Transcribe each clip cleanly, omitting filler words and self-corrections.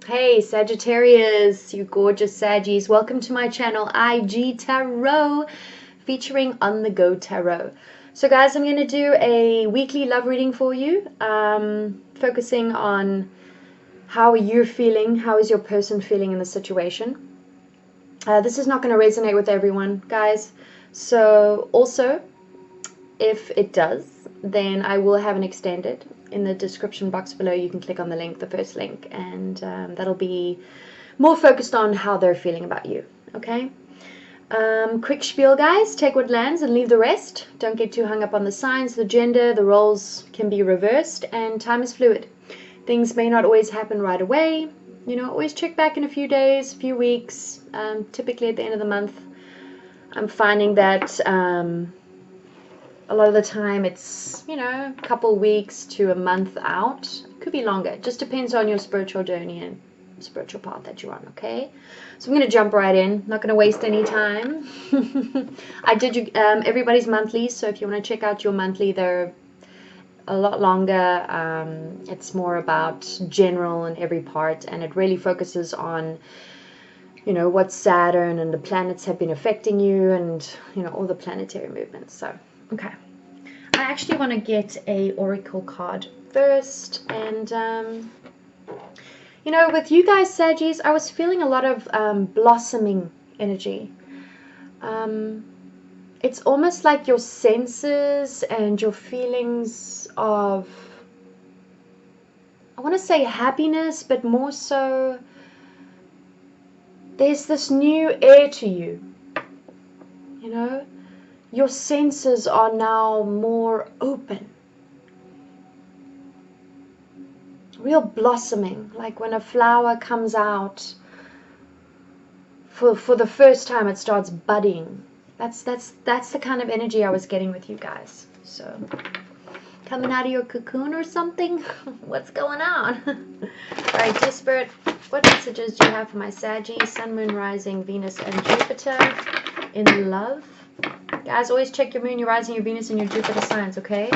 Hey Sagittarius, you gorgeous Saggies. Welcome to my channel, IG Tarot, featuring On The Go Tarot. So guys, I'm going to do a weekly love reading for you, focusing on how you're feeling, how is your person feeling in the situation. This is not going to resonate with everyone, guys. So also, if it does, then I will have an extended. In the description box below, you can click on the link, the first link, and that'll be more focused on how they're feeling about you, okay? Quick spiel, guys. Take what lands and leave the rest. Don't get too hung up on the signs, the gender, the roles can be reversed, and time is fluid. Things may not always happen right away. You know, always check back in a few days, few weeks, typically at the end of the month. I'm finding that a lot of the time it's, you know, a couple weeks to a month out. It could be longer. It just depends on your spiritual journey and spiritual path that you're on, okay? So I'm going to jump right in. Not going to waste any time. I did everybody's monthlies, so if you want to check out your monthly, they're a lot longer. It's more about general in every part, and it really focuses on, you know, what Saturn and the planets have been affecting you, and, you know, all the planetary movements. So okay, I actually want to get a oracle card first, and you know, with you guys Saggies, I was feeling a lot of blossoming energy. It's almost like your senses and your feelings of, I want to say happiness, but more so there's this new air to you, you know. Your senses are now more open. Real blossoming, like when a flower comes out for the first time, it starts budding. That's the kind of energy I was getting with you guys. So, coming out of your cocoon or something? What's going on? Alright, dear Spirit, what messages do you have for my Saggy, Sun, Moon, Rising, Venus, and Jupiter in love? Guys, always check your moon, your rising, your Venus, and your Jupiter signs, okay?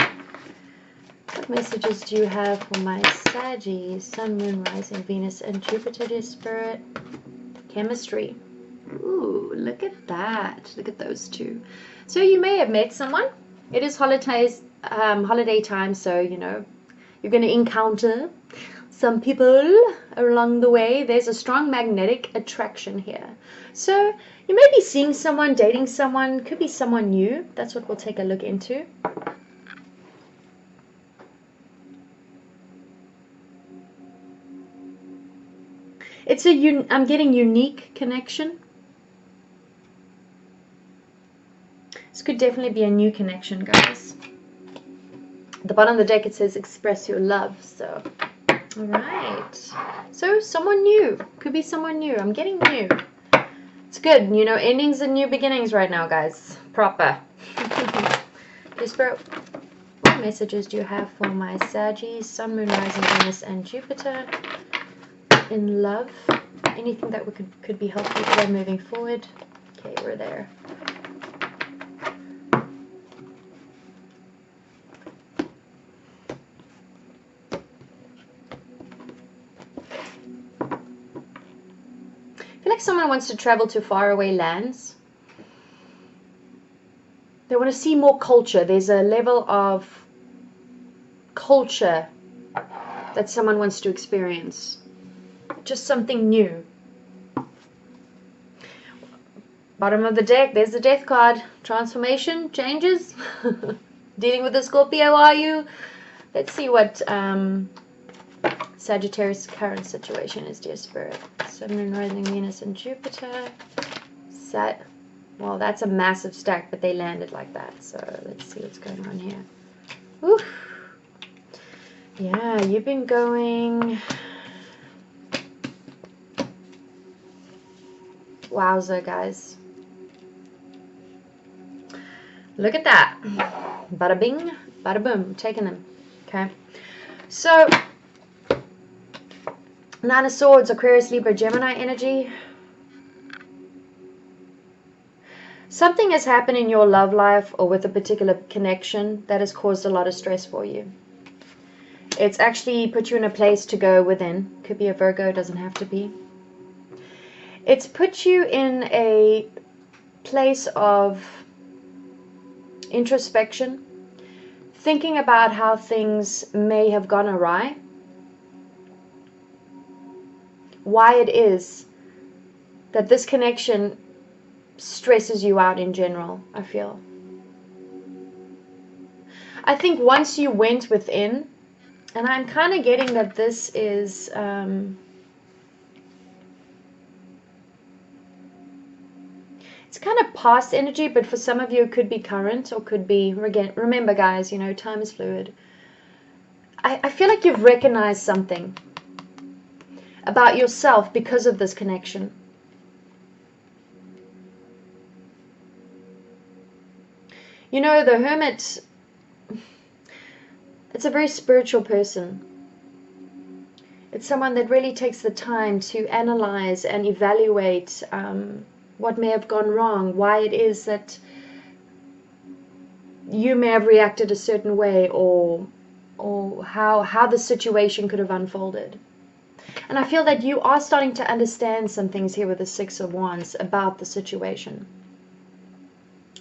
What messages do you have for my Saggy, Sun, Moon, Rising, Venus, and Jupiter, dear Spirit? Chemistry. Ooh, look at that. Look at those two. So you may have met someone. It is holiday time, so, you know, you're going to encounter some people along the way. There's a strong magnetic attraction here. So you may be seeing someone, dating someone, could be someone new. That's what we'll take a look into. It's I'm getting unique connection. This could definitely be a new connection, guys. At the bottom of the deck it says express your love. So, all right. So someone new. Could be someone new. I'm getting new. It's good, you know, endings and new beginnings right now, guys. Proper. Dear Spirit, what messages do you have for my Saggy, Sun, Moon, Rising, Venus, and Jupiter in love? Anything that could be helpful for them moving forward? Okay, we're there. I feel like someone wants to travel to faraway lands. They want to see more culture. There's a level of culture that someone wants to experience. Just something new. Bottom of the deck, there's the death card. Transformation, changes. Dealing with the Scorpio, are you? Let's see what Sagittarius' current situation is, dear Spirit. Sun, Moon, Rising, Venus, and Jupiter. Well, that's a massive stack, but they landed like that. So let's see what's going on here. Oof. Yeah, you've been going. Wowza, guys. Look at that. Bada bing, bada boom. Taking them. Okay. So, Nine of Swords, Aquarius, Libra, Gemini energy. Something has happened in your love life or with a particular connection that has caused a lot of stress for you. It's actually put you in a place to go within. Could be a Virgo, doesn't have to be. It's put you in a place of introspection, thinking about how things may have gone awry, why it is that this connection stresses you out in general, I feel. I think once you went within, and I'm kind of getting that this is it's kind of past energy, but for some of you it could be current or could be, again, remember guys, you know, time is fluid. I feel like you've recognized something about yourself because of this connection. You know, the Hermit, it's a very spiritual person. It's someone that really takes the time to analyze and evaluate what may have gone wrong, why it is that you may have reacted a certain way, or how the situation could have unfolded. And I feel that you are starting to understand some things here with the Six of Wands about the situation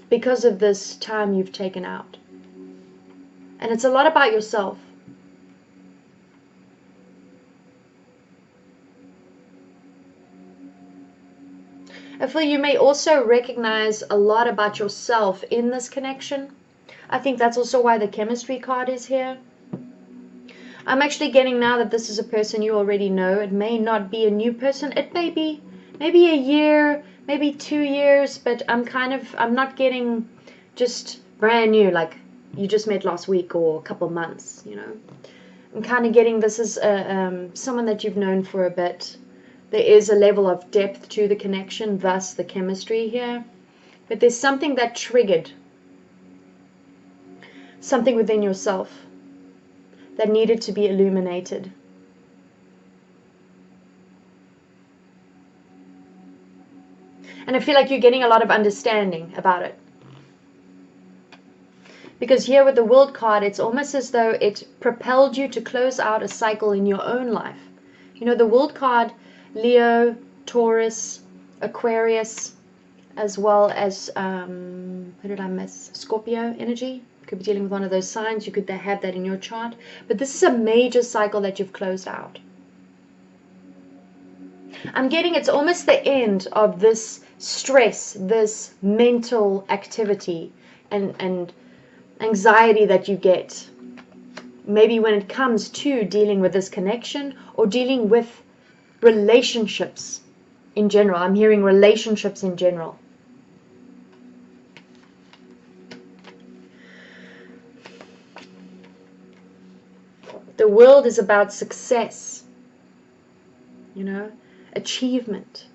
because of this time you've taken out. And it's a lot about yourself. I feel you may also recognize a lot about yourself in this connection. I think that's also why the chemistry card is here. I'm actually getting now that this is a person you already know. It may not be a new person. It may be maybe a year, maybe 2 years, but I'm not getting just brand new, like you just met last week or a couple months, you know. I'm kind of getting this is someone that you've known for a bit. There is a level of depth to the connection, thus the chemistry here. But there's something that triggered something within yourself that needed to be illuminated. And I feel like you're getting a lot of understanding about it. Because here with the World card, it's almost as though it propelled you to close out a cycle in your own life. You know, the World card, Leo, Taurus, Aquarius, as well as, who did I miss? Scorpio energy. Could be dealing with one of those signs. You could have that in your chart. But this is a major cycle that you've closed out. I'm getting it's almost the end of this stress, this mental activity and anxiety that you get. Maybe when it comes to dealing with this connection or dealing with relationships in general. I'm hearing relationships in general. The world is about success, you know, achievement.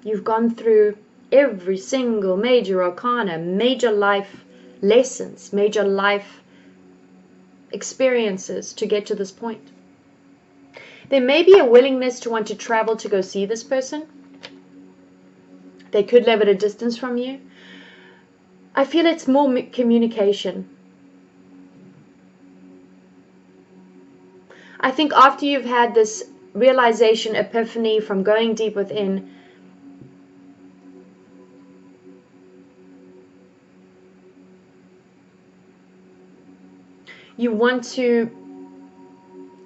You've gone through every single major arcana, major life lessons, major life experiences to get to this point. There may be a willingness to want to travel to go see this person. They could live at a distance from you. I feel it's more communication. I think after you've had this realization, epiphany from going deep within, you want to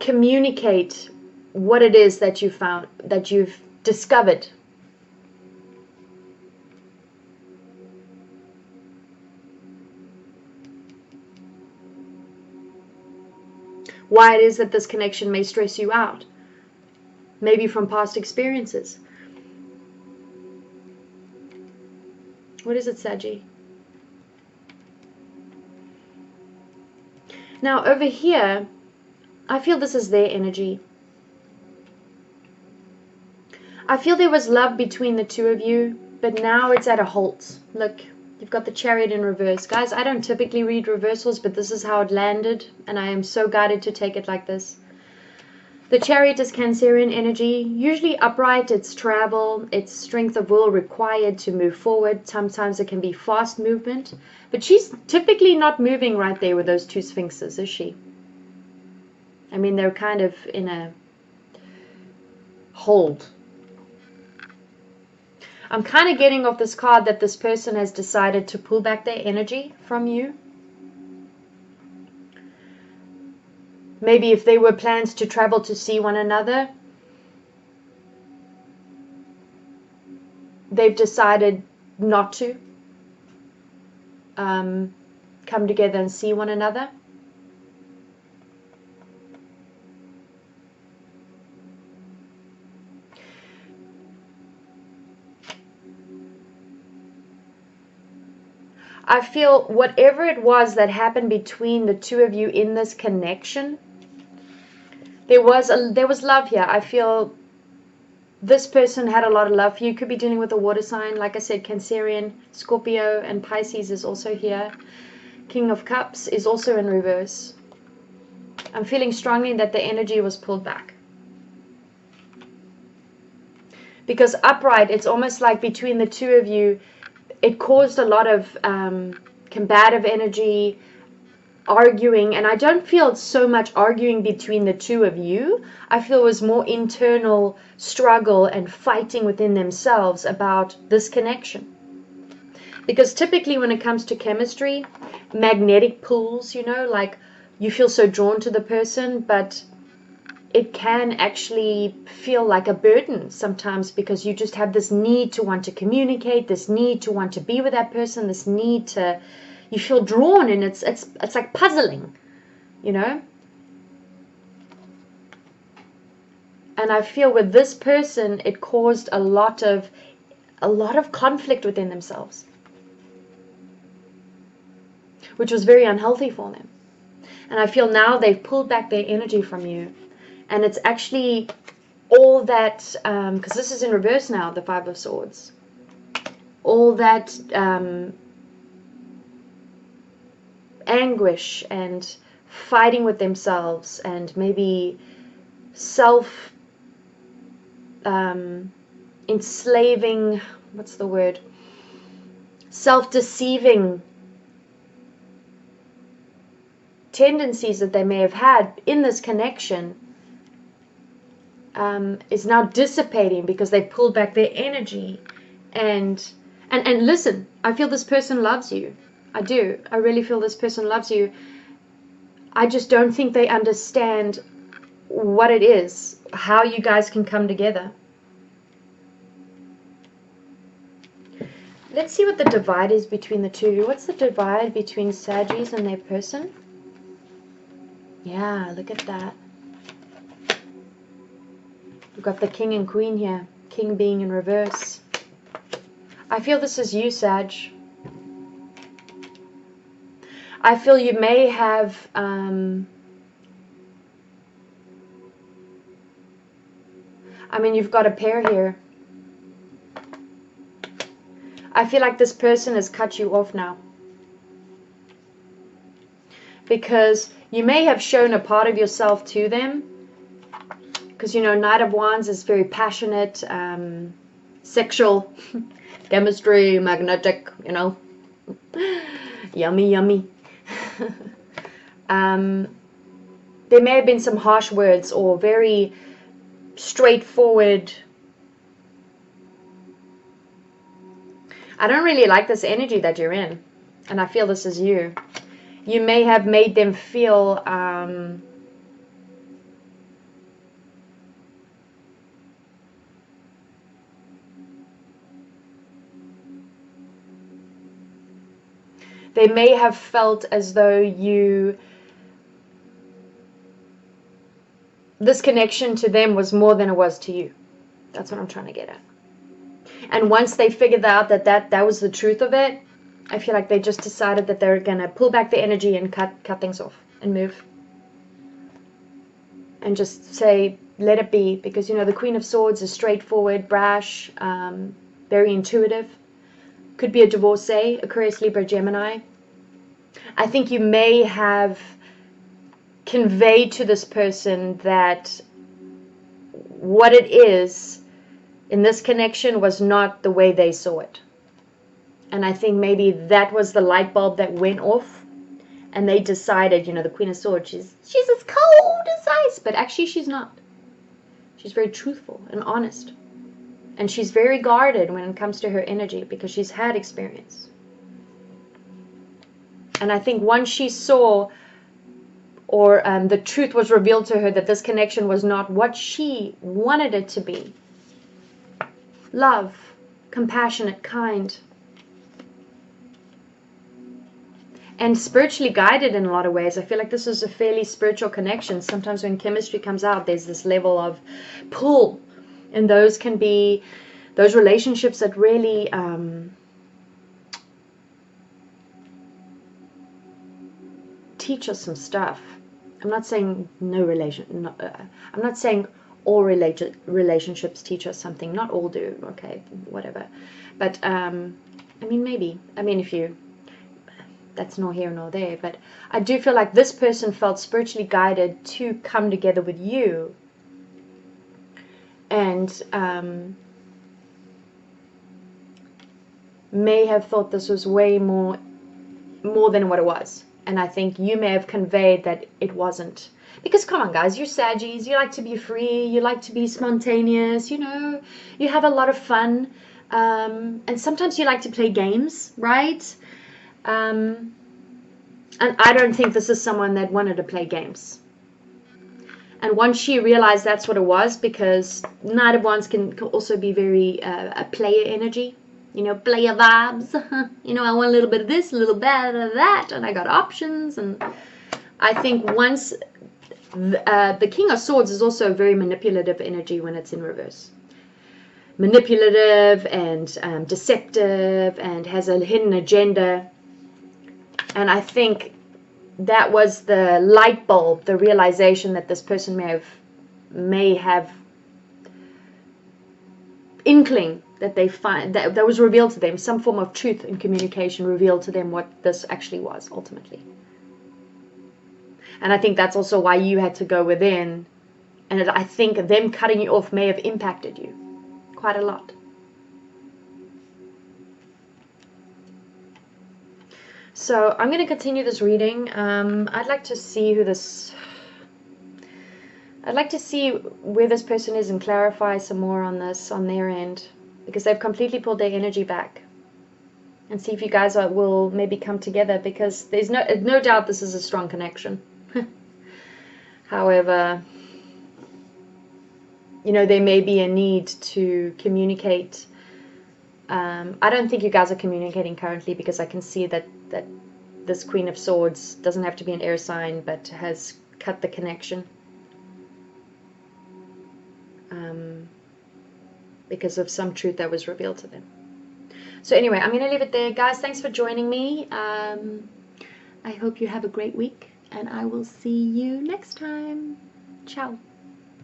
communicate what it is that you found, that you've discovered. Why it is that this connection may stress you out. Maybe from past experiences. What is it, Saggy? Now over here, I feel this is their energy. I feel there was love between the two of you, but now it's at a halt. Look, you've got the Chariot in reverse. Guys, I don't typically read reversals, but this is how it landed, and I am so guided to take it like this. The Chariot is Cancerian energy, usually upright. It's travel, it's strength of will required to move forward. Sometimes it can be fast movement, but she's typically not moving right there with those two sphinxes, is she? I mean, they're kind of in a hold. I'm kind of getting off this card that this person has decided to pull back their energy from you. Maybe if there were plans to travel to see one another, they've decided not to come together and see one another. I feel whatever it was that happened between the two of you in this connection, there was love here. I feel this person had a lot of love for you. Could be dealing with a water sign. Like I said, Cancerian, Scorpio, and Pisces is also here. King of Cups is also in reverse. I'm feeling strongly that the energy was pulled back. Because upright, it's almost like between the two of you, it caused a lot of combative energy, arguing, and I don't feel so much arguing between the two of you. I feel it was more internal struggle and fighting within themselves about this connection. Because typically when it comes to chemistry, magnetic pulls, you know, like you feel so drawn to the person, but it can actually feel like a burden sometimes because you just have this need to want to communicate, this need to want to be with that person, this need to, you feel drawn, and it's like puzzling, you know. And I feel with this person, it caused a lot of conflict within themselves, which was very unhealthy for them. And I feel now they've pulled back their energy from you. And it's actually all that, because this is in reverse now, the Five of Swords. All that anguish and fighting with themselves and maybe enslaving, what's the word? Self-deceiving tendencies that they may have had in this connection is now dissipating because they pulled back their energy. And listen, I feel this person loves you. I do. I really feel this person loves you. I just don't think they understand what it is, how you guys can come together. Let's see what the divide is between the two of you. What's the divide between Sagittarius and their person? Yeah, look at that. We've got the King and Queen here. King being in reverse. I feel this is you, Sag. I feel you may have I mean, you've got a pair here. I feel like this person has cut you off now. Because you may have shown a part of yourself to them. Because, you know, Knight of Wands is very passionate, sexual, chemistry, magnetic, you know. Yummy, yummy. There may have been some harsh words or very straightforward. I don't really like this energy that you're in. And I feel this is you. You may have made them feel they may have felt as though this connection to them was more than it was to you. That's what I'm trying to get at. And once they figured out that was the truth of it, I feel like they just decided that they're going to pull back the energy and cut things off and move. And just say, let it be. Because, you know, the Queen of Swords is straightforward, brash, very intuitive. Could be a divorcee, Aquarius, Libra, Gemini. I think you may have conveyed to this person that what it is in this connection was not the way they saw it. And I think maybe that was the light bulb that went off. And they decided, you know, the Queen of Swords, she's as cold as ice. But actually she's not. She's very truthful and honest. And she's very guarded when it comes to her energy because she's had experience. And I think once she saw, or the truth was revealed to her that this connection was not what she wanted it to be. Love, compassionate, kind. And spiritually guided in a lot of ways. I feel like this is a fairly spiritual connection. Sometimes when chemistry comes out, there's this level of pull. And those can be those relationships that really teach us some stuff. I'm not saying I'm not saying all relationships teach us something. Not all do. Okay, whatever. But I mean, maybe. I mean, if you, that's nor here nor there. But I do feel like this person felt spiritually guided to come together with you. And may have thought this was way more than what it was. And I think you may have conveyed that it wasn't. Because come on guys, you're Saggies, you like to be free, you like to be spontaneous, you know, you have a lot of fun. And sometimes you like to play games, right? And I don't think this is someone that wanted to play games. And once she realized that's what it was, because Knight of Wands can also be very a player energy. You know, player vibes. You know, I want a little bit of this, a little bit of that, and I got options. And I think once the King of Swords is also very manipulative energy when it's in reverse. Manipulative and deceptive and has a hidden agenda. And I think that was the light bulb, the realization that this person may have inkling that they find that was revealed to them, some form of truth and communication revealed to them what this actually was ultimately. And I think that's also why you had to go within, and I think them cutting you off may have impacted you quite a lot. So I'm going to continue this reading. I'd like to see I'd like to see where this person is and clarify some more on this on their end, because they've completely pulled their energy back. And see if you guys will maybe come together, because there's no doubt this is a strong connection. However, you know, there may be a need to communicate. I don't think you guys are communicating currently, because I can see that this Queen of Swords doesn't have to be an air sign, but has cut the connection. Because of some truth that was revealed to them. So anyway, I'm going to leave it there. Guys, thanks for joining me. I hope you have a great week, and I will see you next time. Ciao.